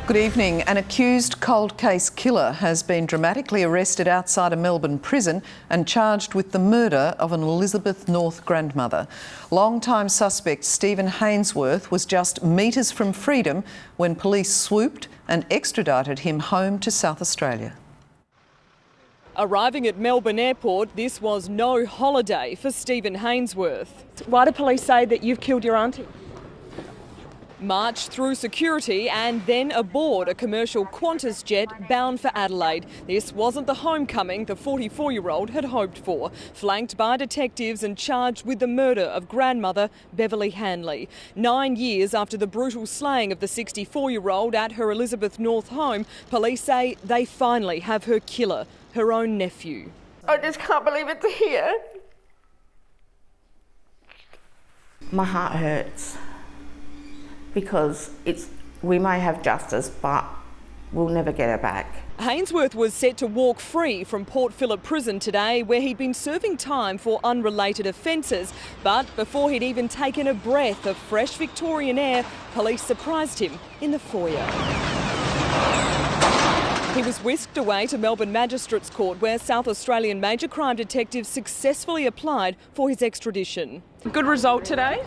Good evening. An accused cold case killer has been dramatically arrested outside a Melbourne prison and charged with the murder of an Elizabeth North grandmother. Long-time suspect Stephen Hainsworth was just metres from freedom when police swooped and extradited him home to South Australia. Arriving at Melbourne Airport, this was no holiday for Stephen Hainsworth. Why do police say that you've killed your auntie? Marched through security and then aboard a commercial Qantas jet bound for Adelaide. This wasn't the homecoming the 44-year-old had hoped for. Flanked by detectives and charged with the murder of grandmother Beverly Hanley. 9 years after the brutal slaying of the 64-year-old at her Elizabeth North home, police say they finally have her killer, her own nephew. I just can't believe it's here. My heart hurts. Because we may have justice, but we'll never get her back. Hainsworth was set to walk free from Port Phillip Prison today, where he'd been serving time for unrelated offences. But before he'd even taken a breath of fresh Victorian air, police surprised him in the foyer. He was whisked away to Melbourne Magistrates Court, where South Australian major crime detectives successfully applied for his extradition. Good result today?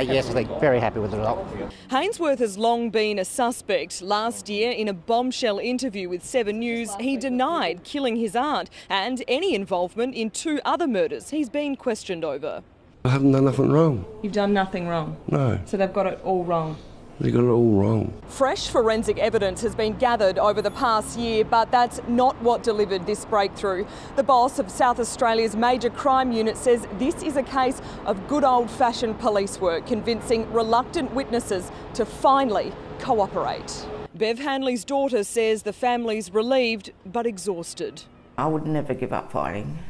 Yes, I think very happy with the result. Hainsworth has long been a suspect. Last year, in a bombshell interview with 7 News, he denied killing his aunt and any involvement in 2 other murders he's been questioned over. I haven't done nothing wrong. You've done nothing wrong? No. So they've got it all wrong? They got it all wrong. Fresh forensic evidence has been gathered over the past year, but that's not what delivered this breakthrough. The boss of South Australia's major crime unit says this is a case of good old-fashioned police work, convincing reluctant witnesses to finally cooperate. Bev Hanley's daughter says the family's relieved but exhausted. I would never give up fighting.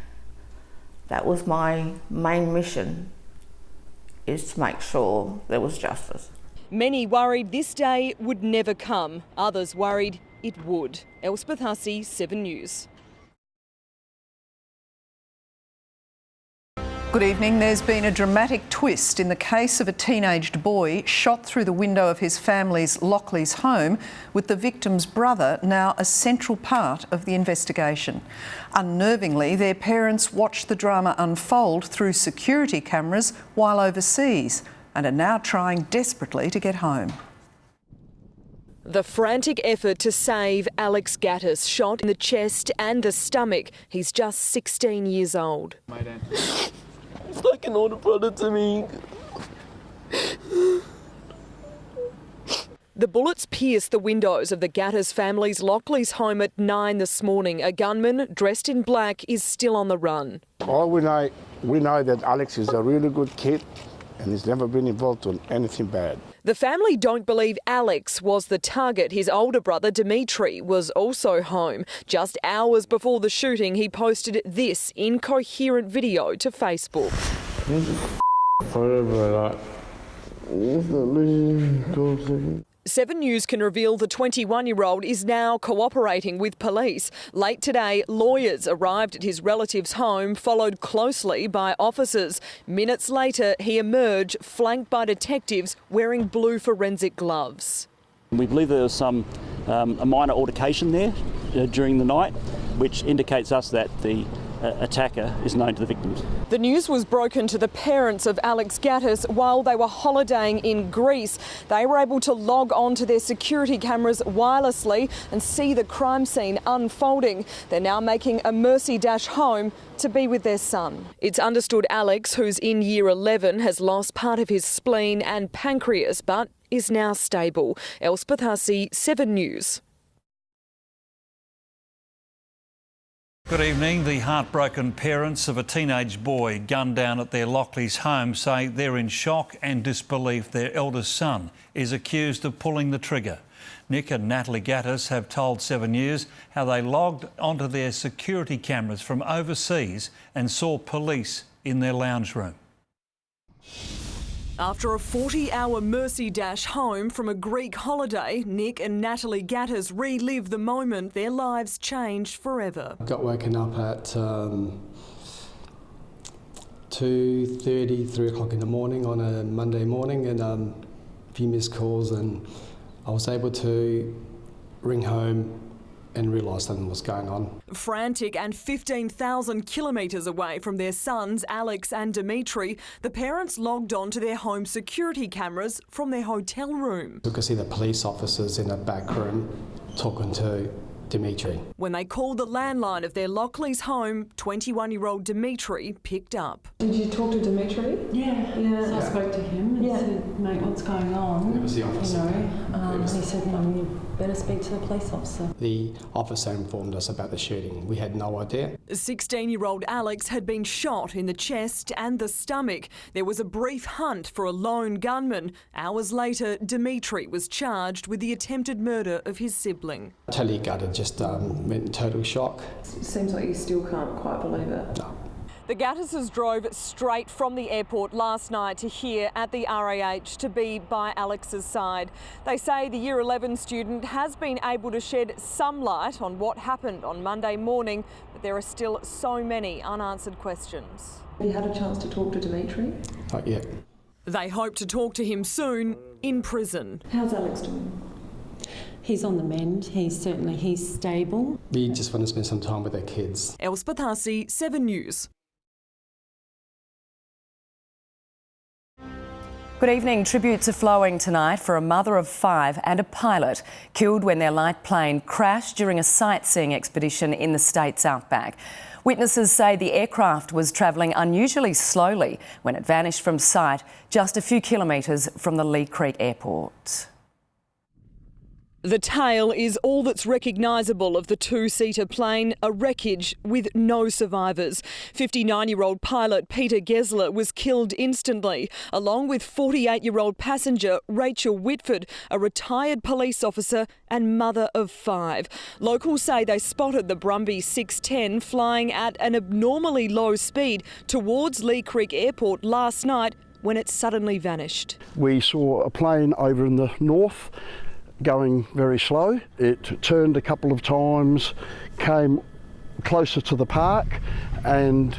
That was my main mission, is to make sure there was justice. Many worried this day would never come. Others worried it would. Elspeth, Hussey, 7 News. Good evening. There's been a dramatic twist in the case of a teenaged boy shot through the window of his family's Lockleys home, with the victim's brother now a central part of the investigation. Unnervingly, their parents watched the drama unfold through security cameras while overseas and are now trying desperately to get home. The frantic effort to save Alex Gattis, shot in the chest and the stomach. He's just 16 years old. It's like an older brother to me. The bullets pierced the windows of the Gattis family's Lockleys home at 9 this morning. A gunman dressed in black is still on the run. All we know that Alex is a really good kid and he's never been involved in anything bad. The family don't believe Alex was the target. His older brother, Dimitri, was also home. Just hours before the shooting, he posted this incoherent video to Facebook. Forever, 7 News can reveal the 21-year-old is now cooperating with police. Late today, lawyers arrived at his relative's home, followed closely by officers. Minutes later, he emerged, flanked by detectives wearing blue forensic gloves. We believe there was a minor altercation there during the night, which indicates us that the attacker is known to the victims. The news was broken to the parents of Alex Gattis while they were holidaying in Greece. They were able to log on to their security cameras wirelessly and see the crime scene unfolding. They're now making a mercy dash home to be with their son. It's understood Alex, who's in year 11, has lost part of his spleen and pancreas, but is now stable. Elspeth, Hussey, 7 News. Good evening. The heartbroken parents of a teenage boy gunned down at their Lockleys home say they're in shock and disbelief their eldest son is accused of pulling the trigger. Nick and Natalie Gattis have told 7 News how they logged onto their security cameras from overseas and saw police in their lounge room. After a 40-hour mercy dash home from a Greek holiday, Nick and Natalie Gattis relive the moment their lives changed forever. I got woken up at 2:30, 3 o'clock in the morning on a Monday morning, and a few missed calls, and I was able to ring home and realise something was going on. Frantic and 15,000 kilometres away from their sons, Alex and Dimitri, the parents logged on to their home security cameras from their hotel room. You could see the police officers in the back room talking to Dimitri. When they called the landline of their Lockleys home, 21-year-old Dimitri picked up. Did you talk to Dimitri? Yeah. So I spoke to him and said, mate, what's going on? It was the officer. He said, Mum, you better speak to the police officer. The officer informed us about the shooting. We had no idea. 16-year-old Alex had been shot in the chest and the stomach. There was a brief hunt for a lone gunman. Hours later, Dimitri was charged with the attempted murder of his sibling. Totally gutted, just went in total shock. It seems like you still can't quite believe it. No. The Gattises drove straight from the airport last night to here at the RAH to be by Alex's side. They say the Year 11 student has been able to shed some light on what happened on Monday morning, but there are still so many unanswered questions. Have you had a chance to talk to Dimitri? Not yet. They hope to talk to him soon in prison. How's Alex doing? He's on the mend. He's stable. We just want to spend some time with our kids. Elspeth, Hussey, 7 News. Good evening. Tributes are flowing tonight for a mother of 5 and a pilot killed when their light plane crashed during a sightseeing expedition in the state's outback. Witnesses say the aircraft was travelling unusually slowly when it vanished from sight just a few kilometres from the Lee Creek airport. The tail is all that's recognisable of the two-seater plane, a wreckage with no survivors. 59-year-old pilot Peter Gessler was killed instantly, along with 48-year-old passenger Rachel Whitford, a retired police officer and mother of 5. Locals say they spotted the Brumby 610 flying at an abnormally low speed towards Lee Creek Airport last night when it suddenly vanished. We saw a plane over in the north going very slow. It turned a couple of times, came closer to the park and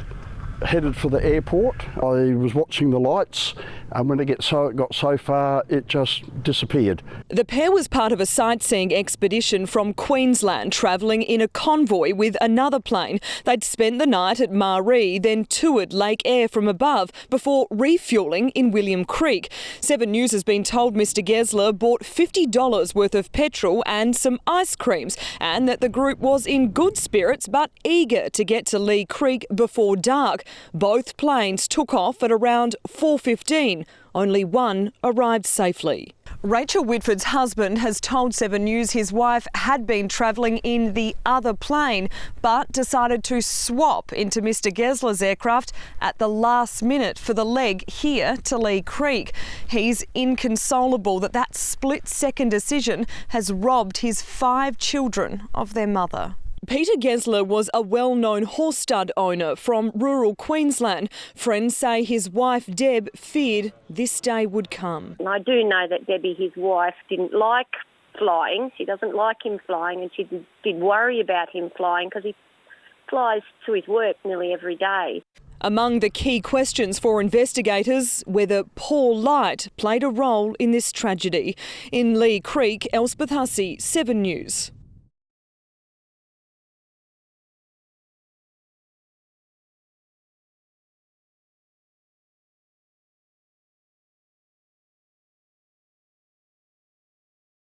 headed for the airport. I was watching the lights and when it got so far it just disappeared. The pair was part of a sightseeing expedition from Queensland, travelling in a convoy with another plane. They'd spent the night at Maree, then toured Lake Eyre from above before refuelling in William Creek. 7 News has been told Mr Gessler bought $50 worth of petrol and some ice creams, and that the group was in good spirits but eager to get to Lee Creek before dark. Both planes took off at around 4:15. Only one arrived safely. Rachel Whitford's husband has told 7 News his wife had been travelling in the other plane but decided to swap into Mr Gessler's aircraft at the last minute for the leg here to Lee Creek. He's inconsolable that split-second decision has robbed his 5 children of their mother. Peter Gessler was a well-known horse stud owner from rural Queensland. Friends say his wife Deb feared this day would come. And I do know that Debbie, his wife, didn't like flying. She doesn't like him flying, and she did worry about him flying because he flies to his work nearly every day. Among the key questions for investigators, whether poor light played a role in this tragedy. In Lee Creek, Elspeth, Hussey, 7 News.